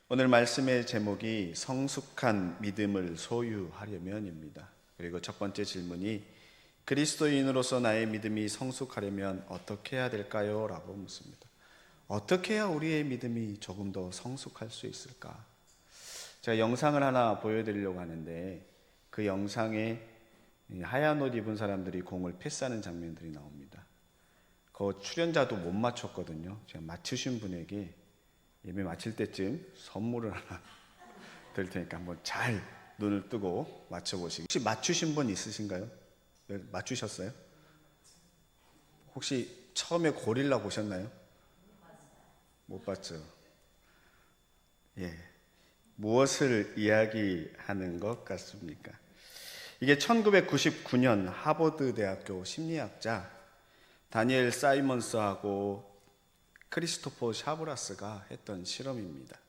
오늘 말씀의 제목이 성숙한 믿음을 소유하려면입니다. 그리고 첫 번째 질문이 그리스도인으로서 나의 믿음이 성숙하려면 어떻게 해야 될까요? 라고 묻습니다. 어떻게 해야 우리의 믿음이 조금 더 성숙할 수 있을까? 제가 영상을 하나 보여드리려고 하는데 그 영상에 하얀 옷 입은 사람들이 공을 패스하는 장면들이 나옵니다. 그 출연자도 못 맞췄거든요. 제가 맞추신 분에게 예배 마칠 때쯤 선물을 하나 드릴 테니까 한번 잘 눈을 뜨고 맞춰보시기. 혹시 맞추신 분 있으신가요? 네, 맞추셨어요? 혹시 처음에 고릴라 보셨나요? 못 봤죠? 예. 무엇을 이야기하는 것 같습니까? 이게 1999년 하버드 대학교 심리학자 다니엘 사이먼스하고 크리스토퍼 샤브라스가 했던 실험입니다.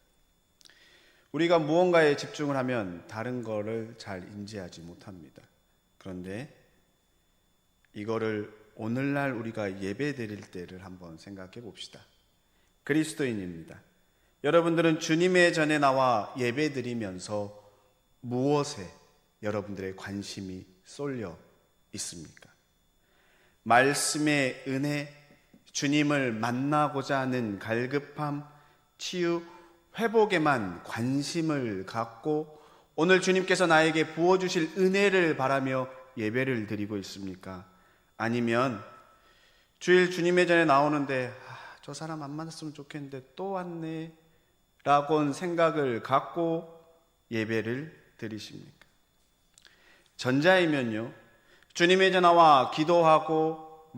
우리가 무언가에 집중을 하면 다른 거를 잘 인지하지 못합니다. 그런데 이거를 오늘날 우리가 예배 드릴 때를 한번 생각해 봅시다. 그리스도인입니다. 여러분들은 주님의 전에 나와 예배 드리면서 무엇에 여러분들의 관심이 쏠려 있습니까? 말씀의 은혜, 주님을 만나고자 하는 갈급함, 치유, 회복에만 관심을 갖고 오늘 주님께서 나에게 부어주실 은혜를 바라며 예배를 드리고 있습니까? 아니면 주일 주님의 전에 나오는데 저 사람 안 만났으면 좋겠는데 또 왔네 라고 생각을 갖고 예배를 드리십니까? 전자이면요, 주님의 전에 나와 기도하고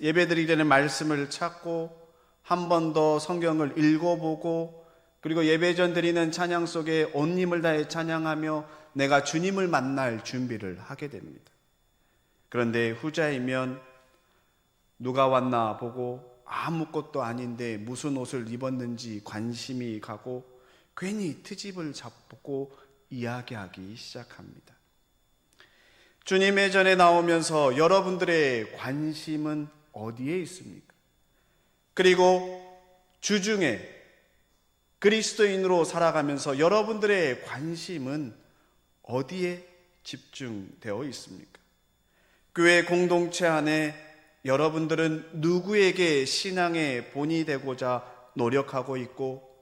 예배드리기 전에 말씀을 찾고 한 번 더 성경을 읽어보고 그리고 예배 전 드리는 찬양 속에 온 힘을 다해 찬양하며 내가 주님을 만날 준비를 하게 됩니다. 그런데 후자이면 누가 왔나 보고 아무것도 아닌데 무슨 옷을 입었는지 관심이 가고 괜히 트집을 잡고 이야기하기 시작합니다. 주님의 전에 나오면서 여러분들의 관심은 어디에 있습니까? 그리고 주중에 그리스도인으로 살아가면서 여러분들의 관심은 어디에 집중되어 있습니까? 교회 공동체 안에 여러분들은 누구에게 신앙의 본이 되고자 노력하고 있고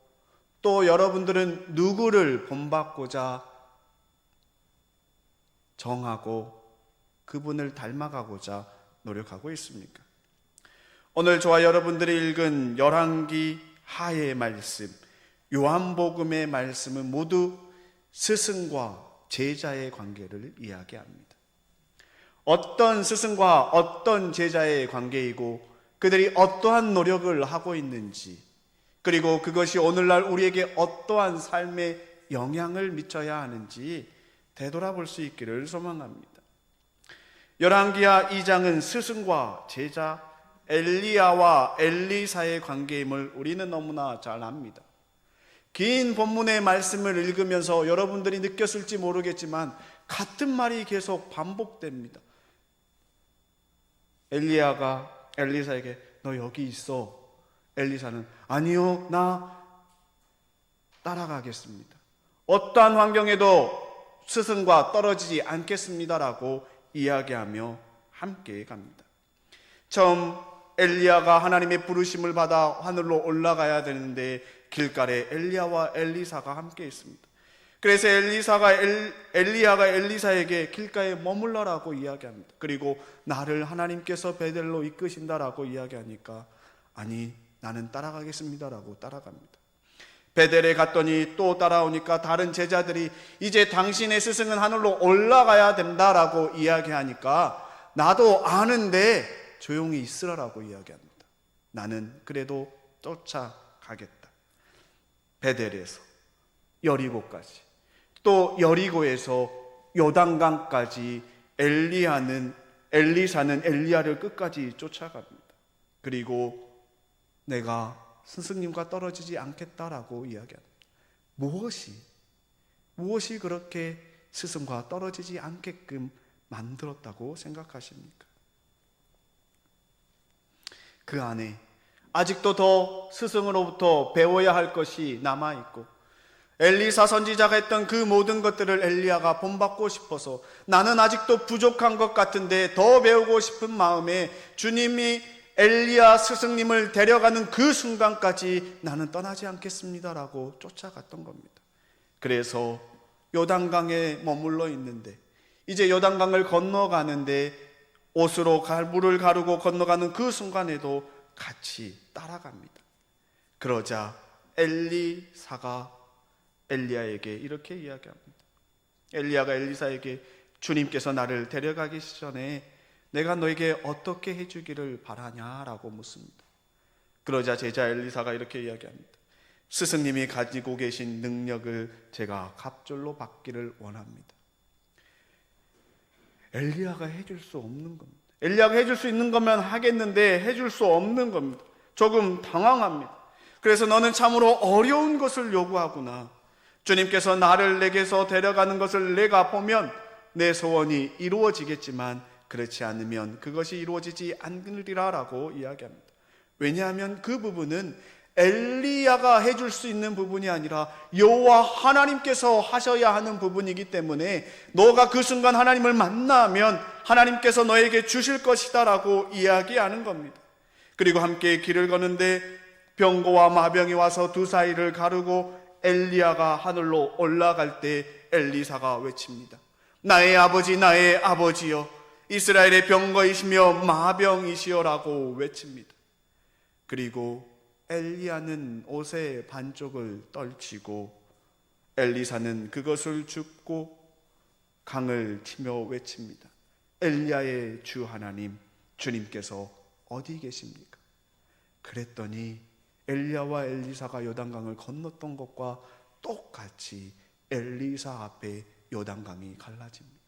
또 여러분들은 누구를 본받고자 정하고 그분을 닮아가고자 노력하고 있습니까? 오늘 저와 여러분들이 읽은 열왕기 하의 말씀, 요한복음의 말씀은 모두 스승과 제자의 관계를 이야기합니다. 어떤 스승과 어떤 제자의 관계이고 그들이 어떠한 노력을 하고 있는지 그리고 그것이 오늘날 우리에게 어떠한 삶에 영향을 미쳐야 하는지 되돌아볼 수 있기를 소망합니다. 열왕기하 2장은 스승과 제자 엘리야와 엘리사의 관계임을 우리는 너무나 잘 압니다. 긴 본문의 말씀을 읽으면서 여러분들이 느꼈을지 모르겠지만 같은 말이 계속 반복됩니다. 엘리야가 엘리사에게 너 여기 있어. 엘리사는 아니요, 나 따라가겠습니다. 어떠한 환경에도 스승과 떨어지지 않겠습니다라고 이야기하며 함께 갑니다. 처음 엘리야가 하나님의 부르심을 받아 하늘로 올라가야 되는데 길가에 엘리야와 엘리사가 함께 있습니다. 그래서 엘리야가 엘리사에게 길가에 머물러라고 이야기합니다. 그리고 나를 하나님께서 베델로 이끄신다라고 이야기하니까 아니 나는 따라가겠습니다라고 따라갑니다. 베델에 갔더니 또 따라오니까 다른 제자들이 이제 당신의 스승은 하늘로 올라가야 된다라고 이야기하니까 나도 아는데 조용히 있으라라고 이야기합니다. 나는 그래도 쫓아가겠다. 베델에서 여리고까지 또 여리고에서 요단강까지 엘리사는 엘리야를 끝까지 쫓아갑니다. 그리고 내가 스승님과 떨어지지 않겠다라고 이야기합니다. 무엇이 그렇게 스승과 떨어지지 않게끔 만들었다고 생각하십니까? 그 안에 아직도 더 스승으로부터 배워야 할 것이 남아있고, 엘리사 선지자가 했던 그 모든 것들을 엘리야가 본받고 싶어서 나는 아직도 부족한 것 같은데 더 배우고 싶은 마음에 주님이 엘리야 스승님을 데려가는 그 순간까지 나는 떠나지 않겠습니다라고 쫓아갔던 겁니다. 그래서 요단강에 머물러 있는데, 이제 요단강을 건너가는데 옷으로 물을 가르고 건너가는 그 순간에도 같이 따라갑니다. 그러자 엘리사가 엘리야에게 이렇게 이야기합니다. 엘리야가 엘리사에게 주님께서 나를 데려가기 전에 내가 너에게 어떻게 해주기를 바라냐라고 묻습니다. 그러자 제자 엘리사가 이렇게 이야기합니다. 스승님이 가지고 계신 능력을 제가 갑절로 받기를 원합니다. 엘리야가 해줄 수 없는 겁니다. 엘리야가 해줄 수 있는 거면 하겠는데 해줄 수 없는 겁니다. 조금 당황합니다. 그래서 너는 참으로 어려운 것을 요구하구나. 주님께서 나를 내게서 데려가는 것을 내가 보면 내 소원이 이루어지겠지만 그렇지 않으면 그것이 이루어지지 않으리라 라고 이야기합니다. 왜냐하면 그 부분은 엘리야가 해줄 수 있는 부분이 아니라 여호와 하나님께서 하셔야 하는 부분이기 때문에 너가 그 순간 하나님을 만나면 하나님께서 너에게 주실 것이다 라고 이야기하는 겁니다. 그리고 함께 길을 걷는데 병거와 마병이 와서 두 사이를 가르고 엘리야가 하늘로 올라갈 때 엘리사가 외칩니다. 나의 아버지, 나의 아버지여, 이스라엘의 병거이시며 마병이시여라고 외칩니다. 그리고 엘리야는 옷의 반쪽을 떨치고 엘리사는 그것을 줍고 강을 치며 외칩니다. 엘리야의 주 하나님, 주님께서 어디 계십니까? 그랬더니 엘리야와 엘리사가 요단강을 건넜던 것과 똑같이 엘리사 앞에 요단강이 갈라집니다.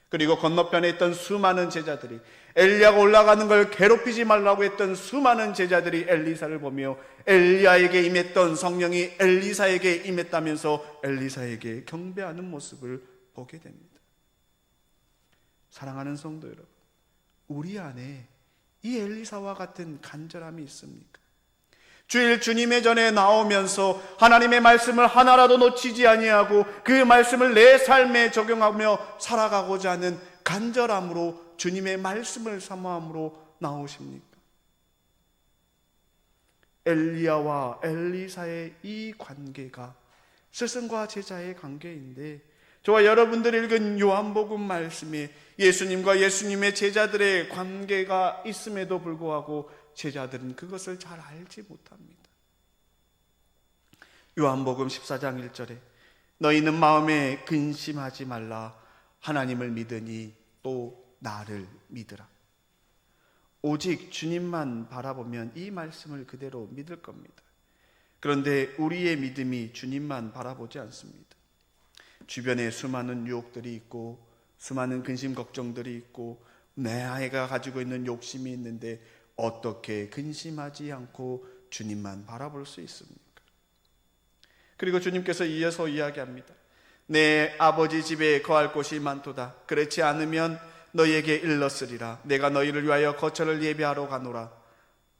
그리고 건너편에 있던 수많은 제자들이, 엘리야가 올라가는 걸 괴롭히지 말라고 했던 수많은 제자들이 엘리사를 보며 엘리야에게 임했던 성령이 엘리사에게 임했다면서 엘리사에게 경배하는 모습을 보게 됩니다. 사랑하는 성도 여러분, 우리 안에 이 엘리사와 같은 간절함이 있습니까? 주일 주님의 전에 나오면서 하나님의 말씀을 하나라도 놓치지 아니하고 그 말씀을 내 삶에 적용하며 살아가고자 하는 간절함으로 주님의 말씀을 사모함으로 나오십니까? 엘리야와 엘리사의 이 관계가 스승과 제자의 관계인데, 저와 여러분들이 읽은 요한복음 말씀에 예수님과 예수님의 제자들의 관계가 있음에도 불구하고 제자들은 그것을 잘 알지 못합니다. 요한복음 14장 1절에 너희는 마음에 근심하지 말라. 하나님을 믿으니 또 나를 믿으라. 오직 주님만 바라보면 이 말씀을 그대로 믿을 겁니다. 그런데 우리의 믿음이 주님만 바라보지 않습니다. 주변에 수많은 유혹들이 있고 수많은 근심 걱정들이 있고 내 아이가 가지고 있는 욕심이 있는데 어떻게 근심하지 않고 주님만 바라볼 수 있습니까? 그리고 주님께서 이어서 이야기합니다. 내 아버지 집에 거할 곳이 많도다. 그렇지 않으면 너희에게 일렀으리라. 내가 너희를 위하여 거처를 예비하러 가노라.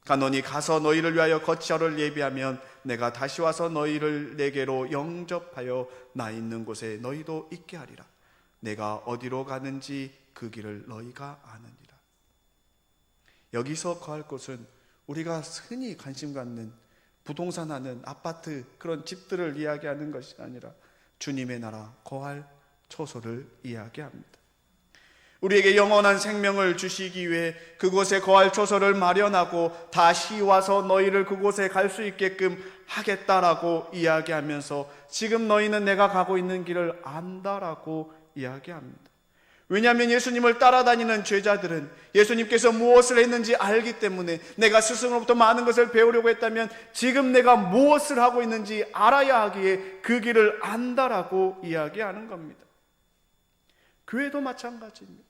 가노니 가서 너희를 위하여 거처를 예비하면 내가 다시 와서 너희를 내게로 영접하여 나 있는 곳에 너희도 있게 하리라. 내가 어디로 가는지 그 길을 너희가 아느니라. 여기서 거할 곳은 우리가 흔히 관심 갖는 부동산 하는 아파트, 그런 집들을 이야기하는 것이 아니라 주님의 나라 거할 처소를 이야기합니다. 우리에게 영원한 생명을 주시기 위해 그곳에 거할 처소를 마련하고 다시 와서 너희를 그곳에 갈 수 있게끔 하겠다라고 이야기하면서 지금 너희는 내가 가고 있는 길을 안다라고 이야기합니다. 왜냐하면 예수님을 따라다니는 제자들은 예수님께서 무엇을 했는지 알기 때문에 내가 스승으로부터 많은 것을 배우려고 했다면 지금 내가 무엇을 하고 있는지 알아야 하기에 그 길을 안다라고 이야기하는 겁니다. 교회도 마찬가지입니다.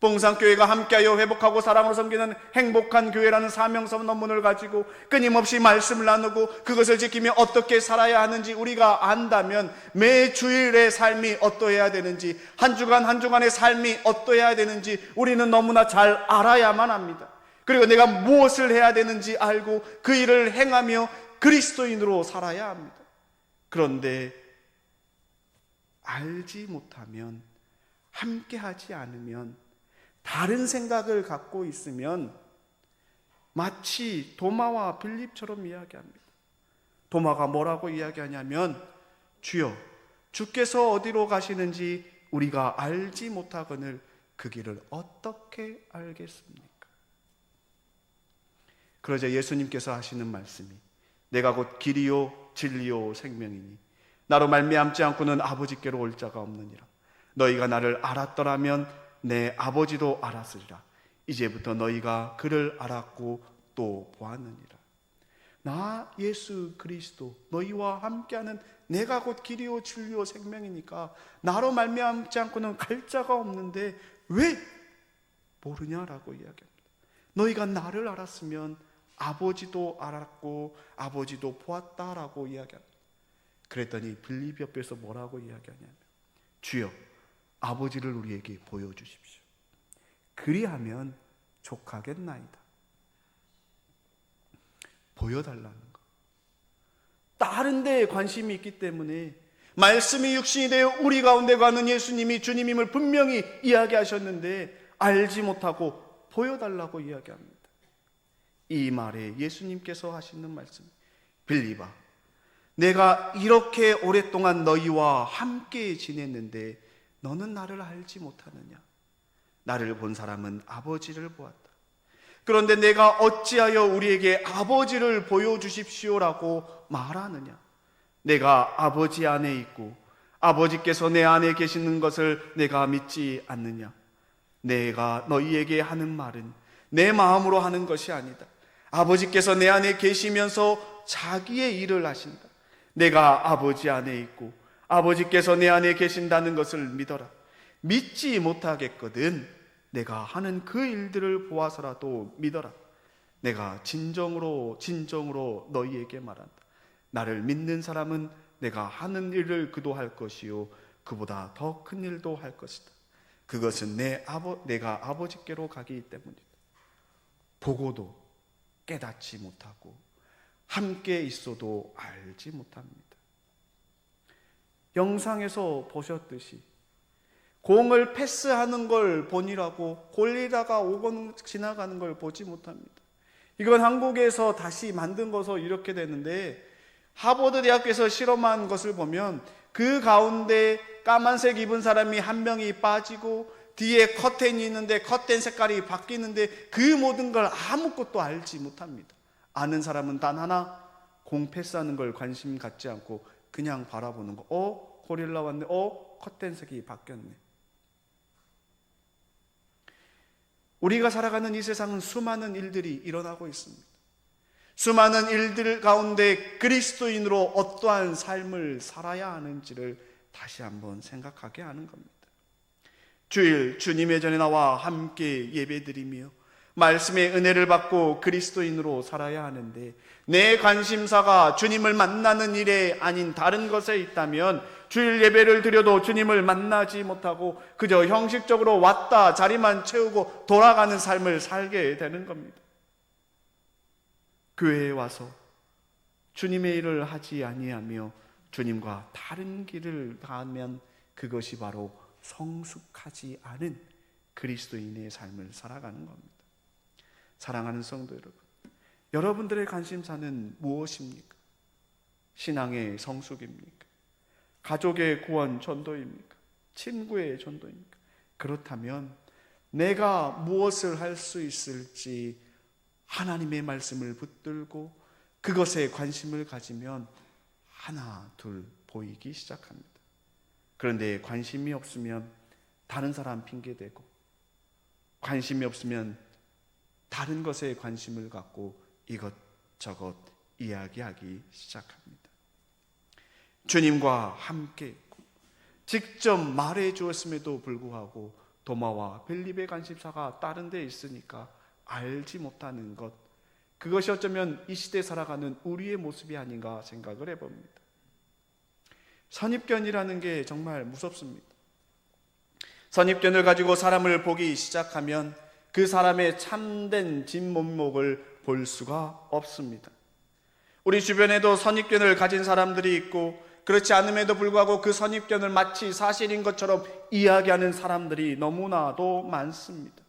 봉산교회가 함께하여 회복하고 사랑으로 섬기는 행복한 교회라는 사명성 논문을 가지고 끊임없이 말씀을 나누고 그것을 지키며 어떻게 살아야 하는지 우리가 안다면 매 주일의 삶이 어떠해야 되는지, 한 주간 한 주간의 삶이 어떠해야 되는지 우리는 너무나 잘 알아야만 합니다. 그리고 내가 무엇을 해야 되는지 알고 그 일을 행하며 그리스도인으로 살아야 합니다. 그런데 알지 못하면, 함께하지 않으면, 다른 생각을 갖고 있으면 마치 도마와 빌립처럼 이야기합니다. 도마가 뭐라고 이야기하냐면, 주여, 주께서 어디로 가시는지 우리가 알지 못하거늘 그 길을 어떻게 알겠습니까? 그러자 예수님께서 하시는 말씀이, 내가 곧 길이요 진리요 생명이니 나로 말미암지 않고는 아버지께로 올 자가 없느니라. 너희가 나를 알았더라면 내 아버지도 알았으리라. 이제부터 너희가 그를 알았고 또 보았느니라. 나 예수 그리스도 너희와 함께하는 내가 곧 길이요 진리요 생명이니까 나로 말미암지 않고는 갈 자가 없는데 왜 모르냐라고 이야기합니다. 너희가 나를 알았으면 아버지도 알았고 아버지도 보았다라고 이야기합니다. 그랬더니 빌립 옆에서 뭐라고 이야기하냐면, 주여, 아버지를 우리에게 보여주십시오. 그리하면 족하겠나이다. 보여달라는 거. 다른 데에 관심이 있기 때문에, 말씀이 육신이 되어 우리 가운데 가는 예수님이 주님임을 분명히 이야기하셨는데 알지 못하고 보여달라고 이야기합니다. 이 말에 예수님께서 하시는 말씀, 빌립아, 내가 이렇게 오랫동안 너희와 함께 지냈는데 너는 나를 알지 못하느냐? 나를 본 사람은 아버지를 보았다. 그런데 내가 어찌하여 우리에게 아버지를 보여주십시오라고 말하느냐? 내가 아버지 안에 있고 아버지께서 내 안에 계시는 것을 내가 믿지 않느냐? 내가 너희에게 하는 말은 내 마음으로 하는 것이 아니다. 아버지께서 내 안에 계시면서 자기의 일을 하신다. 내가 아버지 안에 있고 아버지께서 내 안에 계신다는 것을 믿어라. 믿지 못하겠거든 내가 하는 그 일들을 보아서라도 믿어라. 내가 진정으로 너희에게 말한다. 나를 믿는 사람은 내가 하는 일을 그도 할 것이요 그보다 더 큰 일도 할 것이다. 그것은 내가 아버지께로 가기 때문이다. 보고도 깨닫지 못하고 함께 있어도 알지 못합니다. 영상에서 보셨듯이 공을 패스하는 걸 보니라고 골리다가 오건 지나가는 걸 보지 못합니다. 이건 한국에서 다시 만든 것으로 이렇게 되는데, 하버드 대학교에서 실험한 것을 보면 그 가운데 까만색 입은 사람이 한 명이 빠지고 뒤에 커튼이 있는데 커튼 색깔이 바뀌는데 그 모든 걸 아무것도 알지 못합니다. 아는 사람은 단 하나, 공 패스하는 걸 관심 갖지 않고 그냥 바라보는 거. 고릴라 왔네. 커튼 색이 바뀌었네. 우리가 살아가는 이 세상은 수많은 일들이 일어나고 있습니다. 수많은 일들 가운데 그리스도인으로 어떠한 삶을 살아야 하는지를 다시 한번 생각하게 하는 겁니다. 주일 주님의 전에 나와 함께 예배드리며 말씀의 은혜를 받고 그리스도인으로 살아야 하는데, 내 관심사가 주님을 만나는 일에 아닌 다른 것에 있다면 주일 예배를 드려도 주님을 만나지 못하고 그저 형식적으로 왔다 자리만 채우고 돌아가는 삶을 살게 되는 겁니다. 교회에 와서 주님의 일을 하지 아니하며 주님과 다른 길을 가면 그것이 바로 성숙하지 않은 그리스도인의 삶을 살아가는 겁니다. 사랑하는 성도 여러분, 여러분들의 관심사는 무엇입니까? 신앙의 성숙입니까? 가족의 구원 전도입니까? 친구의 전도입니까? 그렇다면 내가 무엇을 할 수 있을지 하나님의 말씀을 붙들고 그것에 관심을 가지면 하나 둘 보이기 시작합니다. 그런데 관심이 없으면 다른 사람 핑계대고, 관심이 없으면 다른 것에 관심을 갖고 이것저것 이야기하기 시작합니다. 주님과 함께 있고 직접 말해 주었음에도 불구하고 도마와 빌립의 관심사가 다른 데 있으니까 알지 못하는 것, 그것이 어쩌면 이 시대에 살아가는 우리의 모습이 아닌가 생각을 해봅니다. 선입견이라는 게 정말 무섭습니다. 선입견을 가지고 사람을 보기 시작하면 그 사람의 참된 진면목을 볼 수가 없습니다. 우리 주변에도 선입견을 가진 사람들이 있고, 그렇지 않음에도 불구하고 그 선입견을 마치 사실인 것처럼 이야기하는 사람들이 너무나도 많습니다.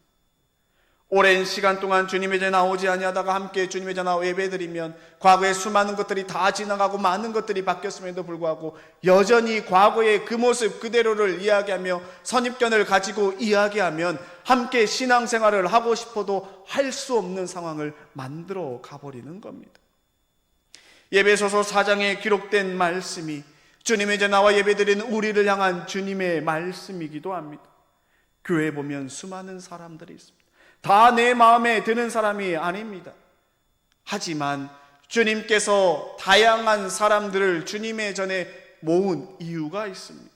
오랜 시간 동안 주님의 전에 나오지 아니하다가 함께 주님의 전에 나와 예배드리면 과거에 수많은 것들이 다 지나가고 많은 것들이 바뀌었음에도 불구하고 여전히 과거의 그 모습 그대로를 이야기하며 선입견을 가지고 이야기하면 함께 신앙생활을 하고 싶어도 할 수 없는 상황을 만들어 가버리는 겁니다. 에베소서 4장에 기록된 말씀이 주님의 전에 나와 예배드리는 우리를 향한 주님의 말씀이기도 합니다. 교회에 보면 수많은 사람들이 있습니다. 다 내 마음에 드는 사람이 아닙니다. 하지만 주님께서 다양한 사람들을 주님의 전에 모은 이유가 있습니다.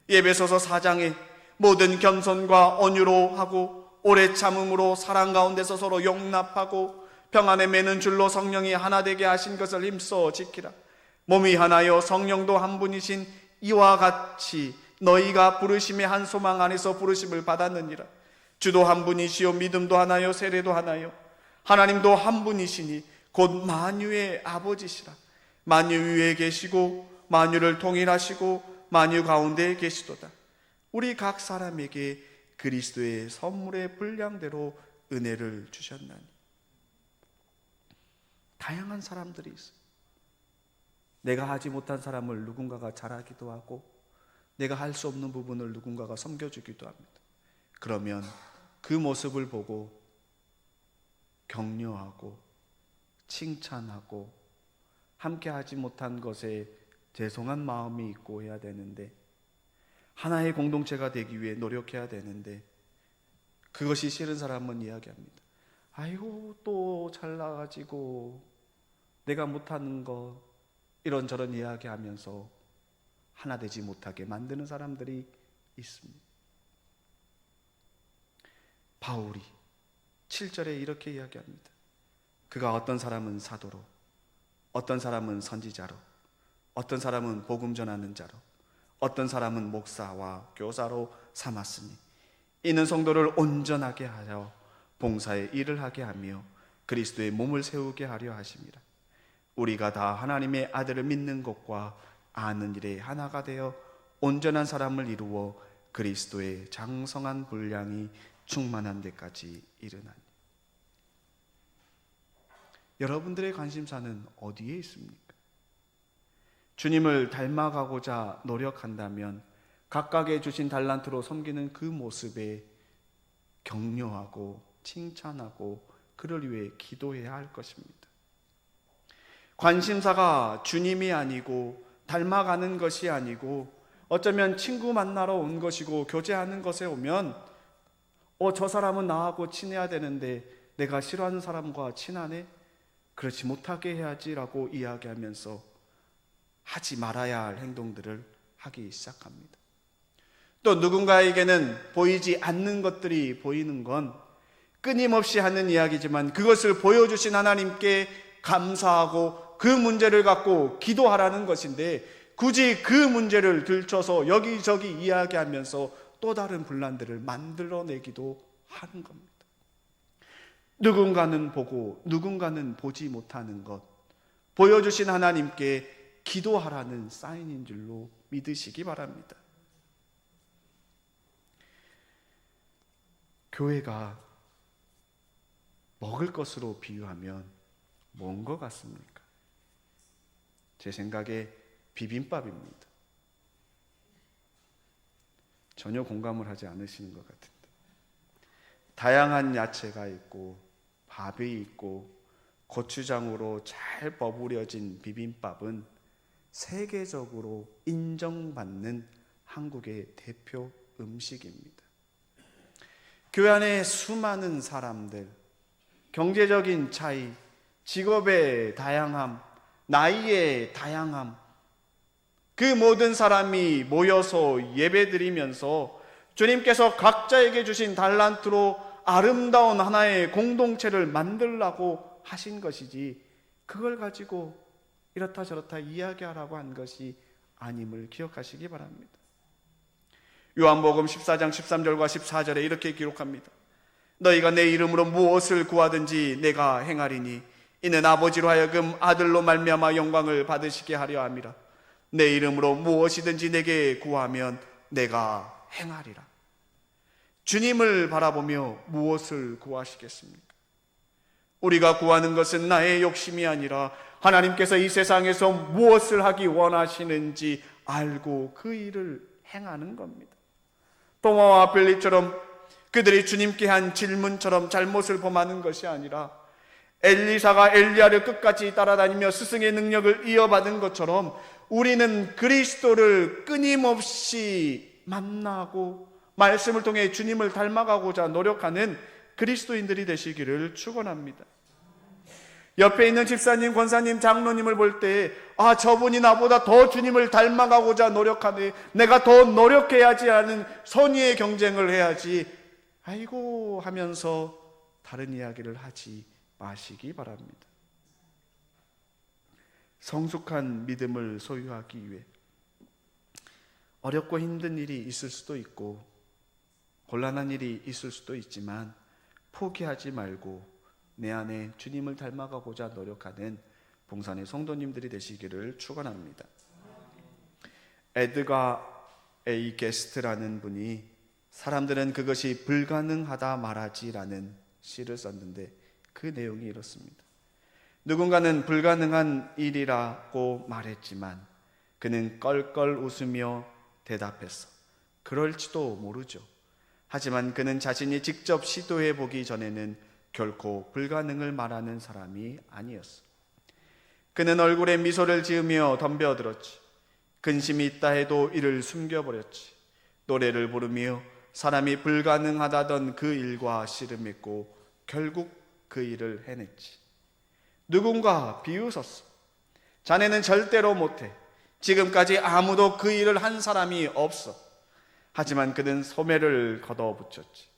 에베소서 4장에 모든 겸손과 온유로 하고 오래 참음으로 사랑 가운데서 서로 용납하고 평안에 매는 줄로 성령이 하나 되게 하신 것을 힘써 지키라. 몸이 하나요 성령도 한 분이신 이와 같이 너희가 부르심의 한 소망 안에서 부르심을 받았느니라. 주도 한 분이시요 믿음도 하나요 세례도 하나요 하나님도 한 분이시니 곧 만유의 아버지시라. 만유 위에 계시고 만유를 통일하시고 만유 가운데 계시도다. 우리 각 사람에게 그리스도의 선물의 분량대로 은혜를 주셨나니. 다양한 사람들이 있어요. 내가 하지 못한 사람을 누군가가 잘하기도 하고 내가 할 수 없는 부분을 누군가가 섬겨주기도 합니다. 그러면 그 모습을 보고 격려하고 칭찬하고 함께 하지 못한 것에 죄송한 마음이 있고 해야 되는데, 하나의 공동체가 되기 위해 노력해야 되는데, 그것이 싫은 사람은 이야기합니다. 아이고 또 잘나가지고 내가 못하는 거 이런저런 이야기하면서 하나 되지 못하게 만드는 사람들이 있습니다. 바울이 7절에 이렇게 이야기합니다. 그가 어떤 사람은 사도로, 어떤 사람은 선지자로, 어떤 사람은 복음 전하는 자로, 어떤 사람은 목사와 교사로 삼았으니 이는 성도를 온전하게 하여 봉사의 일을 하게 하며 그리스도의 몸을 세우게 하려 하심이라. 우리가 다 하나님의 아들을 믿는 것과 아는 일에 하나가 되어 온전한 사람을 이루어 그리스도의 장성한 분량이 충만한 데까지 이르나니. 여러분들의 관심사는 어디에 있습니까? 주님을 닮아가고자 노력한다면 각각의 주신 달란트로 섬기는 그 모습에 격려하고 칭찬하고 그를 위해 기도해야 할 것입니다. 관심사가 주님이 아니고 닮아가는 것이 아니고 어쩌면 친구 만나러 온 것이고 교제하는 것에 오면 저 사람은 나하고 친해야 되는데 내가 싫어하는 사람과 친하네? 그렇지 못하게 해야지라고 이야기하면서 하지 말아야 할 행동들을 하기 시작합니다. 또 누군가에게는 보이지 않는 것들이 보이는 건 끊임없이 하는 이야기지만 그것을 보여주신 하나님께 감사하고 그 문제를 갖고 기도하라는 것인데, 굳이 그 문제를 들춰서 여기저기 이야기하면서 또 다른 분란들을 만들어내기도 하는 겁니다. 누군가는 보고 누군가는 보지 못하는 것, 보여주신 하나님께 기도하라는 사인인 줄로 믿으시기 바랍니다. 교회가 먹을 것으로 비유하면 뭔 것 같습니까? 제 생각에 비빔밥입니다. 전혀 공감을 하지 않으시는 것 같은데, 다양한 야채가 있고 밥이 있고 고추장으로 잘 버무려진 비빔밥은 세계적으로 인정받는 한국의 대표 음식입니다. 교회 안에 수많은 사람들, 경제적인 차이, 직업의 다양함, 나이의 다양함, 그 모든 사람이 모여서 예배드리면서 주님께서 각자에게 주신 달란트로 아름다운 하나의 공동체를 만들라고 하신 것이지, 그걸 가지고 이렇다 저렇다 이야기하라고 한 것이 아님을 기억하시기 바랍니다. 요한복음 14장 13절과 14절에 이렇게 기록합니다. 너희가 내 이름으로 무엇을 구하든지 내가 행하리니 이는 아버지로 하여금 아들로 말미암아 영광을 받으시게 하려 함이라. 내 이름으로 무엇이든지 내게 구하면 내가 행하리라. 주님을 바라보며 무엇을 구하시겠습니까? 우리가 구하는 것은 나의 욕심이 아니라 하나님께서 이 세상에서 무엇을 하기 원하시는지 알고 그 일을 행하는 겁니다. 도마와 빌립처럼 그들이 주님께 한 질문처럼 잘못을 범하는 것이 아니라 엘리사가 엘리야를 끝까지 따라다니며 스승의 능력을 이어받은 것처럼 우리는 그리스도를 끊임없이 만나고 말씀을 통해 주님을 닮아가고자 노력하는 그리스도인들이 되시기를 축원합니다. 옆에 있는 집사님, 권사님, 장로님을 볼 때 저분이 나보다 더 주님을 닮아가고자 노력하네, 내가 더 노력해야지 하는 선의의 경쟁을 해야지 아이고 하면서 다른 이야기를 하지 마시기 바랍니다. 성숙한 믿음을 소유하기 위해 어렵고 힘든 일이 있을 수도 있고 곤란한 일이 있을 수도 있지만 포기하지 말고 내 안에 주님을 닮아가고자 노력하는 봉산의 성도님들이 되시기를 축원합니다. 에드가 A 게스트라는 분이 사람들은 그것이 불가능하다 말하지라는 시를 썼는데 그 내용이 이렇습니다. 누군가는 불가능한 일이라고 말했지만 그는 껄껄 웃으며 대답했어. 그럴지도 모르죠. 하지만 그는 자신이 직접 시도해 보기 전에는 결코 불가능을 말하는 사람이 아니었어. 그는 얼굴에 미소를 지으며 덤벼들었지. 근심이 있다 해도 이를 숨겨버렸지. 노래를 부르며 사람이 불가능하다던 그 일과 씨름했고 결국 그 일을 해냈지. 누군가 비웃었어. 자네는 절대로 못해. 지금까지 아무도 그 일을 한 사람이 없어. 하지만 그는 소매를 걷어붙였지.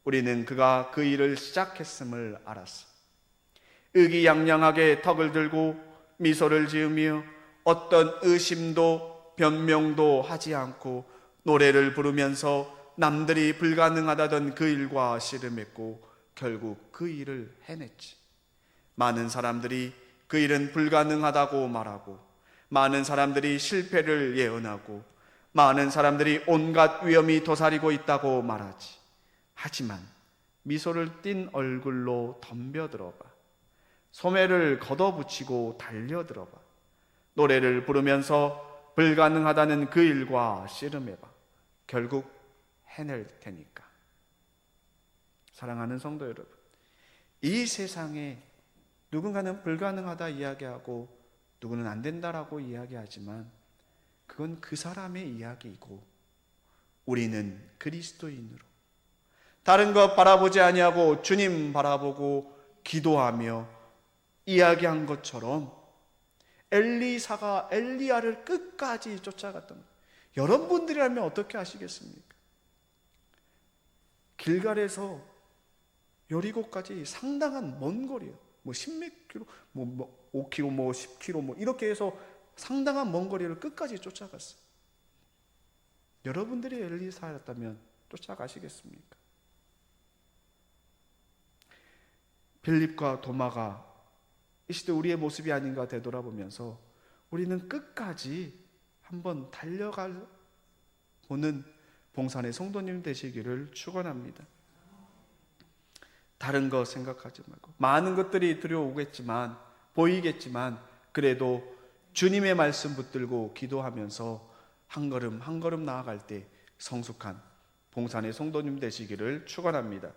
우리는 그가 그 일을 시작했음을 알았어. 의기양양하게 턱을 들고 미소를 지으며 어떤 의심도 변명도 하지 않고 노래를 부르면서 남들이 불가능하다던 그 일과 씨름했고 결국 그 일을 해냈지. 많은 사람들이 그 일은 불가능하다고 말하고 많은 사람들이 실패를 예언하고 많은 사람들이 온갖 위험이 도사리고 있다고 말하지. 하지만 미소를 띤 얼굴로 덤벼들어봐. 소매를 걷어붙이고 달려들어봐. 노래를 부르면서 불가능하다는 그 일과 씨름해봐. 결국 해낼 테니까. 사랑하는 성도 여러분, 이 세상에 누군가는 불가능하다 이야기하고 누구는 안 된다라고 이야기하지만 그건 그 사람의 이야기이고 우리는 그리스도인으로 다른 것 바라보지 아니하고 주님 바라보고 기도하며 이야기한 것처럼 엘리사가 엘리야를 끝까지 쫓아갔던 거예요. 여러분들이라면 어떻게 하시겠습니까? 길갈에서 여리고까지 상당한 먼 거리예요. 뭐 10몇 킬로, 뭐 5킬로, 뭐 10킬로, 뭐 이렇게 해서 상당한 먼 거리를 끝까지 쫓아갔어요. 여러분들이 엘리사였다면 쫓아가시겠습니까? 빌립과 도마가 이 시대 우리의 모습이 아닌가 되돌아보면서 우리는 끝까지 한번 달려갈 보는 봉산의 성도님 되시기를 축원합니다. 다른 거 생각하지 말고 많은 것들이 들여오겠지만 보이겠지만 그래도 주님의 말씀 붙들고 기도하면서 한 걸음 한 걸음 나아갈 때 성숙한 봉산의 성도님 되시기를 축원합니다.